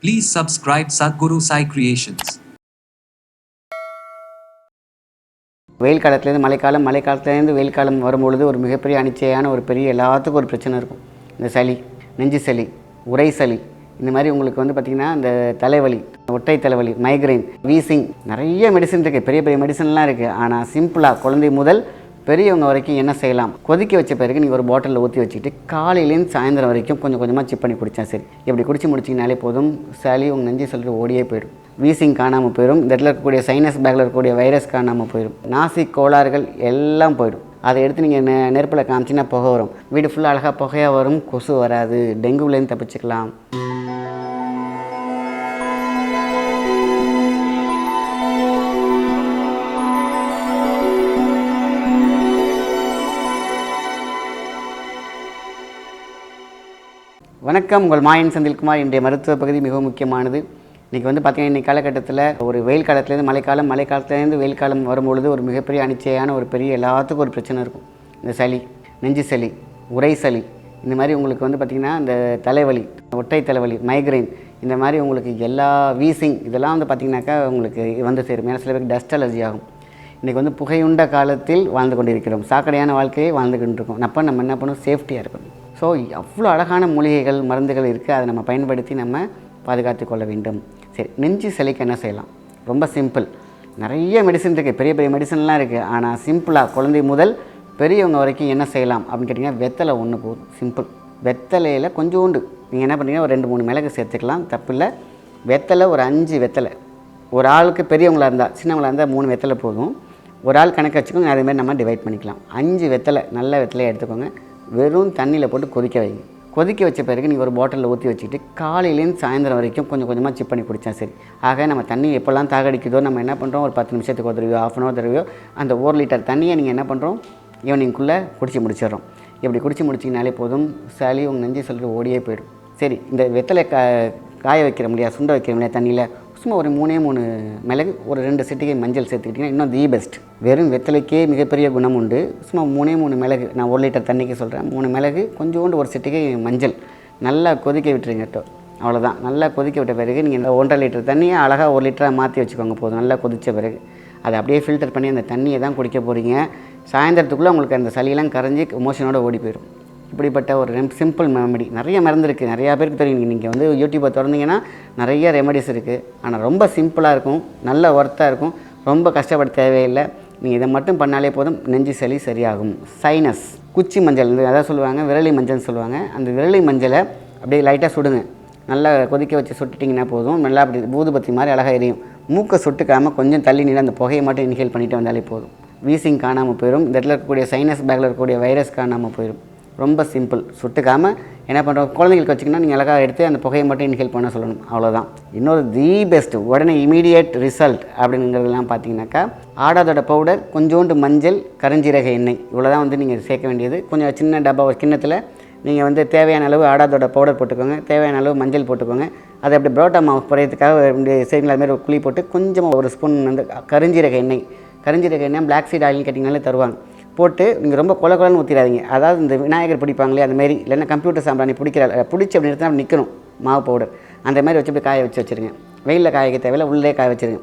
Please subscribe Sadhguru Sai Creations. வெயில் காலத்துலேருந்து மழைக்காலம், மழைக்காலத்துலேருந்து வெயில் காலம் வரும்பொழுது ஒரு மிகப்பெரிய அனிச்சையான ஒரு பெரிய எல்லாத்துக்கும் ஒரு பிரச்சனை இருக்கும். இந்த சளி, நெஞ்சு சளி, உரை சளி, இந்த மாதிரி உங்களுக்கு பார்த்திங்கன்னா இந்த தலைவலி, ஒற்றை தலைவலி, மைக்ரைன், வீசிங், நிறைய மெடிசன் இருக்குது, பெரிய பெரிய மெடிசன்லாம் இருக்குது. ஆனால் சிம்பிளாக குழந்தை முதல் பெரியவங்க வரைக்கும் என்ன செய்யலாம்? கொதிக்க வச்ச பிறகு நீங்கள் ஒரு பாட்டிலில் ஊற்றி வச்சுக்கிட்டு காலையிலேருந்து சாயந்தரம் வரைக்கும் கொஞ்சம் கொஞ்சமாக சிப் பண்ணி குடித்தா சரி. இப்படி குடிச்சு முடிச்சிங்கனாலே போதும், சளி உங்கள் நெஞ்சு சொல்லிட்டு ஓடியே போயிடும். வீசிங் காணாமல் போயிடும். இந்த இடத்துல இருக்கக்கூடிய சைனஸ் பேக்கில் இருக்கக்கூடிய வைரஸ் காணாமல் போயிடும். நாசி கோளாறுகள் எல்லாம் போயிடும். அதை எடுத்து நீங்கள் நெருப்பில் காமிச்சிங்கன்னா புகை வரும். வீடு ஃபுல்லாக அழகாக புகையாக வரும், கொசு வராது, டெங்குலேருந்து தப்பிச்சுக்கலாம். வணக்கம், உங்கள் மாயன் செந்தில்குமார். இன்றைய மருத்துவ பகுதி மிகவும் முக்கியமானது. இன்றைக்கி பார்த்திங்கன்னா இன்றைக்கி காலகட்டத்தில் ஒரு வெயில் காலத்துலேருந்து மழைக்காலம், மழைக்காலத்துலேருந்து வெயில் காலம் வரும்பொழுது ஒரு மிகப்பெரிய அனிச்சையான ஒரு பெரிய எல்லாத்துக்கும் ஒரு பிரச்சனை இருக்கும். இந்த சளி, நெஞ்சு சளி, உரை சளி, இந்த மாதிரி உங்களுக்கு பார்த்திங்கன்னா இந்த தலைவலி, ஒற்றை தலைவலி, மைக்ரைன், இந்த மாதிரி உங்களுக்கு எல்லா வீசிங் இதெல்லாம் பார்த்திங்கனாக்கா உங்களுக்கு சேரும். ஏன்னா சில பேருக்கு டஸ்ட் அலர்ஜி ஆகும். இன்றைக்கி புகையுண்ட காலத்தில் வாழ்ந்து கொண்டிருக்கிறோம். சாக்கடையான வாழ்க்கையை வாழ்ந்துக்கிட்டு இருக்கோம். அப்போ நம்ம என்ன பண்ணணும்? சேஃப்டியாக இருக்கணும். ஸோ அவ்வளோ அழகான மூலிகைகள், மருந்துகள் இருக்குது. அதை நம்ம பயன்படுத்தி நம்ம பாதுகாத்து கொள்ள வேண்டும். சரி, நெஞ்சு சளிக்கு என்ன செய்யலாம்? ரொம்ப சிம்பிள். நிறைய மெடிசன் இருக்குது, பெரிய பெரிய மெடிசன்லாம் இருக்குது. ஆனால் சிம்பிளாக குழந்தை முதல் பெரியவங்க வரைக்கும் என்ன செய்யலாம் அப்படின்னு கேட்டிங்கன்னா, வெத்தலை ஒன்று போதும். சிம்பிள். வெத்தலையில் கொஞ்சோண்டு நீங்கள் என்ன பண்ணுறீங்கன்னா, ஒரு 2-3 மிளகு சேர்த்துக்கலாம், தப்பில்லை. வெத்தலை ஒரு 5 வெத்தலை. ஒரு ஆளுக்கு பெரியவங்களாக இருந்தால், சின்னவங்களாக இருந்தால் 3 வெத்தலை போதும். ஒரு ஆள் கணக்கு வச்சுக்கோங்க. அதேமாதிரி நம்ம டிவைட் பண்ணிக்கலாம். 5 வெத்தலை, நல்ல வெத்தலையை எடுத்துக்கோங்க. வெறும் தண்ணியில் போட்டு கொதிக்க வைங்க. கொதிக்க வச்ச பிறகு நீங்கள் ஒரு பாட்டிலில் ஊற்றி வச்சுக்கிட்டு காலையிலேருந்து சாயந்தரம் வரைக்கும் கொஞ்சம் கொஞ்சமாக சிப் பண்ணி குடித்தா சரி. ஆக நம்ம தண்ணி எப்போல்லாம் தாகடிக்குதோ நம்ம என்ன பண்ணுறோம்? ஒரு 10 நிமிஷத்துக்கு ஒரு தடவையோ, 1/2 hour தடவையோ அந்த 1 லிட்டர் தண்ணியை நீங்கள் என்ன பண்ணுறோம்? ஈவினிங்குள்ளே குடிச்சு முடிச்சிடறோம். இப்படி குடிச்சு முடிச்சிங்கனாலே போதும், சளி உங்கள் நெஞ்சு சொல்லிட்டு ஓடியே போயிடும். சரி, இந்த வெத்தலை காய வைக்கிற முடியாது, சுண்ட வைக்கிற முடியாது தண்ணியில் சும்மா ஒரு 3 மிளகு, ஒரு 2 சிட்டிகை மஞ்சள் சேர்த்துக்கிட்டிங்கன்னா இன்னும் தி பெஸ்ட். வெறும் வெத்தலைக்கே மிகப்பெரிய குணம் உண்டு. சும்மா 3 மிளகு, நான் 1 லிட்டர் தண்ணிக்கு சொல்கிறேன். 3 மிளகு, கொஞ்சோண்டு ஒரு சிட்டிகை மஞ்சள், நல்லா கொதிக்க விட்டுருங்க. அவ்வளோதான். நல்லா கொதிக்க விட்ட பிறகு நீங்கள் 1.5 லிட்டர் தண்ணியை அழகாக 1 லிட்டராக மாற்றி வச்சுக்கோங்க. போதும். நல்லா கொதித்த பிறகு அதை அப்படியே ஃபில்டர் பண்ணி அந்த தண்ணியை தான் குடிக்க போகிறீங்க. சாயந்தரத்துக்குள்ளே உங்களுக்கு அந்த சளியெல்லாம் கரைஞ்சி மோஷனோட ஓடி போயிடும். இப்படிப்பட்ட ஒரு சிம்பிள் ரெமெடி. நிறைய மருந்து இருக்குது, நிறையா பேருக்கு தெரியும். நீங்கள் யூடியூப்பை திறந்தீங்கன்னா நிறைய ரெமெடிஸ் இருக்குது. ஆனால் ரொம்ப சிம்பிளாக இருக்கும், நல்ல ஒர்த்தாக இருக்கும், ரொம்ப கஷ்டப்பட தேவையில்லை. நீங்கள் இதை மட்டும் பண்ணாலே போதும், நெஞ்சு சளி சரியாகும். சைனஸ், குச்சி மஞ்சள், அதான் சொல்லுவாங்க, விரலி மஞ்சள்னு சொல்லுவாங்க. அந்த விரலி மஞ்சளை அப்படியே லைட்டாக சுடுங்க. நல்லா கொதிக்க வச்சு சுட்டுட்டிங்கன்னா போதும், நல்லா அப்படி ஊதுபத்தி மாதிரி அழகாக எரியும். மூக்கை சுட்டுக்காமல் கொஞ்சம் தள்ளி நின்று அந்த புகையை மட்டும் இன்ஹேல் பண்ணிட்டு வந்தாலே போதும். வீசிங் காணாமல் போயிடும். இந்த இடத்துல இருக்கக்கூடிய சைனஸ் பேக்கில் இருக்கக்கூடிய வைரஸ் காணாமல் போயிடும். ரொம்ப சிம்பிள். சுட்டுக்காமல் என்ன பண்ணுறோம்? குழந்தைங்களுக்கு வச்சிங்கன்னா நீங்கள் அழகாக எடுத்து அந்த புகையை மட்டும் இன்ஹேல் பண்ண சொல்லணும். அவ்வளோதான். இன்னொரு தி பெஸ்ட்டு, உடனே இமீடியட் ரிசல்ட் அப்படிங்கிறதுலாம் பார்த்தீங்கன்னாக்கா, ஆடாதோட பவுடர், கொஞ்சோண்டு மஞ்சள், கருஞ்சீரக எண்ணெய், இவ்வளோ தான் நீங்கள் சேர்க்க வேண்டியது. கொஞ்சம் சின்ன டப்பா ஒரு கிண்ணத்தில் நீங்கள் தேவையான அளவு ஆடாதோட பவுடர் போட்டுக்கோங்க, தேவையான அளவு மஞ்சள் போட்டுக்கோங்க. அதை அப்படி புரோட்டா மாவு குறையிறதுக்காக சரிங்களா, அதுமாதிரி ஒரு குழி போட்டு கொஞ்சமாக ஒரு ஸ்பூன் கருஞ்சீரக எண்ணெய் பிளாக் சீட் ஆயில்னு கேட்டிங்கனாலே தருவாங்க. போட்டு நீங்கள் ரொம்ப கொலன்னு ஊற்றிடாதீங்க. அதாவது இந்த விநாயகர் பிடிப்பாங்களே அதுமாரி, இல்லைன்னா கம்ப்யூட்டர் சாம்பிராணி பிடிச்சி அப்படி எடுத்து அப்படி நிற்கணும் மாவு பவுடர். அந்த மாதிரி வச்சு அப்படி காய வச்சுருங்க. வெயிலில் காய வைக்க தேவையில்லை, உள்ளே காய வச்சுருங்க.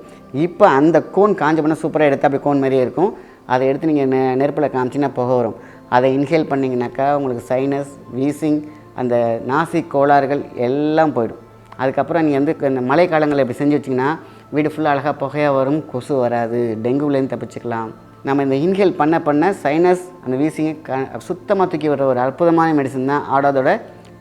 இப்போ அந்த கோன் காஞ்ச பண்ணால் சூப்பராக எடுத்து அப்படி கோன் மாதிரியே இருக்கும். அதை எடுத்து நீங்கள் நெருப்பில் காமிச்சின்னா புகை வரும். அதை இன்ஹேல் பண்ணிங்கனாக்கா உங்களுக்கு சைனஸ், வீசிங், அந்த நாசி கோளாறுகள் எல்லாம் போயிடும். அதுக்கப்புறம் நீங்கள் இந்த மழை காலங்களில் இப்படி செஞ்சு வச்சிங்கன்னா வீடு ஃபுல்லாக அழகாக புகையாக வரும், கொசு வராது, டெங்குலேருந்து தப்பிச்சுக்கலாம். நம்ம இந்த இன்ஹேல் பண்ண சைனஸ், அந்த வீசிங்கை சுத்தமாக தூக்கி வர ஒரு அற்புதமான மெடிசன் தான் ஆடாதோட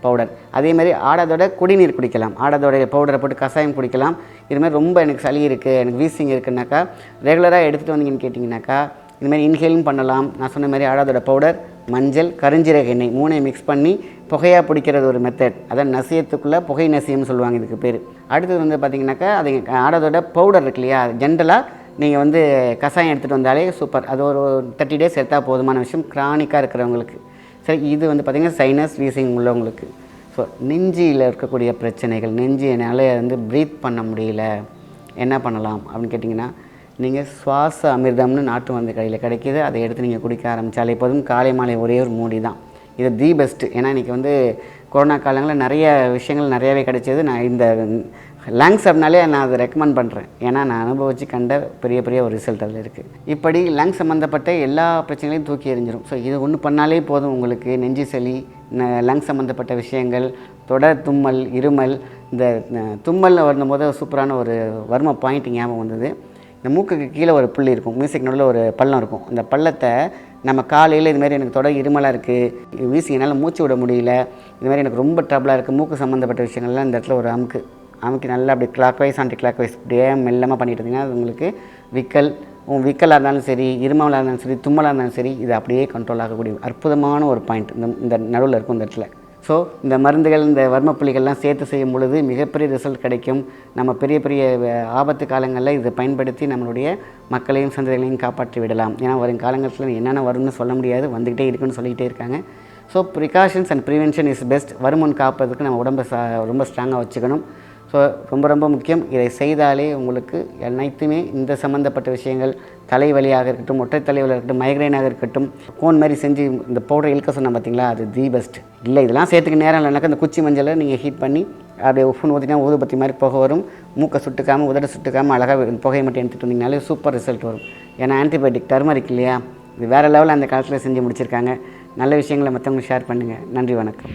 பவுடர். அதேமாதிரி ஆடாதோட குடிநீர் குடிக்கலாம். ஆடாதோடைய பவுடரை போட்டு கஷாயம் குடிக்கலாம். இதுமாதிரி ரொம்ப எனக்கு சளி இருக்குது, எனக்கு வீசிங் இருக்குன்னாக்கா ரெகுலராக எடுத்துகிட்டு வந்தீங்கன்னு கேட்டிங்கனாக்கா இதுமாதிரி இன்ஹேலும் பண்ணலாம். நான் சொன்ன மாதிரி ஆடாதோட பவுடர், மஞ்சள், கருஞ்சீரக எண்ணெய் 3ஐயும் மிக்ஸ் பண்ணி புகையாக பிடிக்கிறது ஒரு மெத்தட். அதான் நசியத்துக்குள்ளே புகை நசியம்னு சொல்லுவாங்க இதுக்கு பேர். அடுத்தது பார்த்திங்கனாக்கா, அது ஆடாதோட பவுடர் இருக்கு இல்லையா, ஜென்ரலாக நீங்கள் கஷாயம் எடுத்துகிட்டு வந்தாலே சூப்பர். அது ஒரு 30 days எடுத்தால் போதுமான விஷயம் கிரானிக்காக இருக்கிறவங்களுக்கு. சரி, இது பார்த்திங்கன்னா சைனஸ், வீசிங் உள்ளவங்களுக்கு. ஸோ நெஞ்சியில் இருக்கக்கூடிய பிரச்சனைகள், நெஞ்சு என்னால் ப்ரீத் பண்ண முடியல, என்ன பண்ணலாம் அப்படின்னு கேட்டிங்கன்னா, நீங்கள் சுவாச அமிர்தம்னு நாட்டு மருந்து கடையில் கிடைக்கிது. அதை எடுத்து நீங்கள் குடிக்க ஆரம்பித்தாலே போதும். காலை மாலை ஒரே ஒரு மூடி தான். இது தி பெஸ்ட்டு. ஏன்னா இன்றைக்கி கொரோனா காலங்களில் நிறைய விஷயங்கள் நிறையாவே கிடைச்சது. நான் இந்த லங்ஸ் அப்படினாலே நான் அதை ரெக்கமெண்ட் பண்ணுறேன். ஏன்னா நான் அனுபவித்து கண்ட பெரிய பெரிய ஒரு ரிசல்ட் அதில் இருக்குது. இப்படி லங்ஸ் சம்மந்தப்பட்ட எல்லா பிரச்சனைகளையும் தூக்கி எறிஞ்சிடும். ஸோ இது ஒன்று பண்ணாலே போதும் உங்களுக்கு நெஞ்சு சளி, லங்ஸ் சம்மந்தப்பட்ட விஷயங்கள், தொடர் தும்மல், இருமல். இந்த தும்மலில் வரும்போது சூப்பரான ஒரு வர்ம பாயிண்ட் ஞாபகம் வந்தது. இந்த மூக்குக்கு கீழே ஒரு புள்ளி இருக்கும், மியூசிக் நடுவில் ஒரு பள்ளம் இருக்கும். அந்த பள்ளத்தை நம்ம காலையில் இதுமாதிரி எனக்கு தொடர் இருமலாக இருக்குது, வீசி என்னால் மூச்சு விட முடியல, இதுமாதிரி எனக்கு ரொம்ப ட்ரபிளாக இருக்குது, மூக்கு சம்மந்தப்பட்ட விஷயங்கள்லாம் இந்த இடத்துல ஒரு அமுக்கி நல்லா அப்படி clockwise anticlockwise இப்படியே மெல்லமாக பண்ணிட்டு இருந்தீங்கன்னா அது உங்களுக்கு விக்கலாக இருந்தாலும் சரி, இருமலாக இருந்தாலும் சரி, தும்மலாக இருந்தாலும் சரி, இது அப்படியே கண்ட்ரோல் ஆகக்கூடிய அற்புதமான ஒரு பாயிண்ட் இந்த நடுவில் இருக்கும் இந்த இடத்துல. ஸோ இந்த மருந்துகள், இந்த வர்மப்புள்ளிகள்லாம் சேர்த்து செய்யும் பொழுது மிகப்பெரிய ரிசல்ட் கிடைக்கும். நம்ம பெரிய பெரிய ஆபத்து காலங்களில் இதை பயன்படுத்தி நம்மளுடைய மக்களையும் சந்ததிகளையும் காப்பாற்றி விடலாம். ஏன்னா வரும் காலங்களில் என்னென்ன வரும்னு சொல்ல முடியாது, வந்துக்கிட்டே இருக்குன்னு சொல்லிக்கிட்டே இருக்காங்க. So precautions and prevention is best. வருமுன் காப்பதுக்கு நம்ம உடம்பை ரொம்ப ஸ்ட்ராங்காக வச்சுக்கணும். ஸோ ரொம்ப முக்கியம். இதை செய்தாலே உங்களுக்கு அனைத்துமே இந்த சம்மந்தப்பட்ட விஷயங்கள், தலைவலியாக இருக்கட்டும், ஒற்றை தலைவலியாக இருக்கட்டும், மைக்ரைனாக இருக்கட்டும், கோன் மாதிரி செஞ்சு இந்த பவுடரை இழுக்க சொன்னால் பார்த்தீங்களா, அது தி பெஸ்ட். இல்லை இதெல்லாம் சேர்த்துக்க நேரம் இல்லைனாக்கா அந்த குச்சி மஞ்சளை நீங்கள் ஹீட் பண்ணி அப்படியே உப்புன்னு ஊற்றினா ஊதுபத்தி மாதிரி புகை வரும். மூக்கை சுட்டுக்காமல் உதட சுட்டுக்காமல் அழகாக புகையை மட்டும் எடுத்துகிட்டு வந்தீங்கனாலே சூப்பர் ரிசல்ட் வரும். ஏன்னா ஆன்டிபயோட்டிக் டர்மரிக் இல்லையா, இது வேறு லெவலில் அந்த காலத்தில் செஞ்சு முடிச்சிருக்காங்க. நல்ல விஷயங்களை மற்றவங்களுக்கு ஷேர் பண்ணுங்கள். நன்றி, வணக்கம்.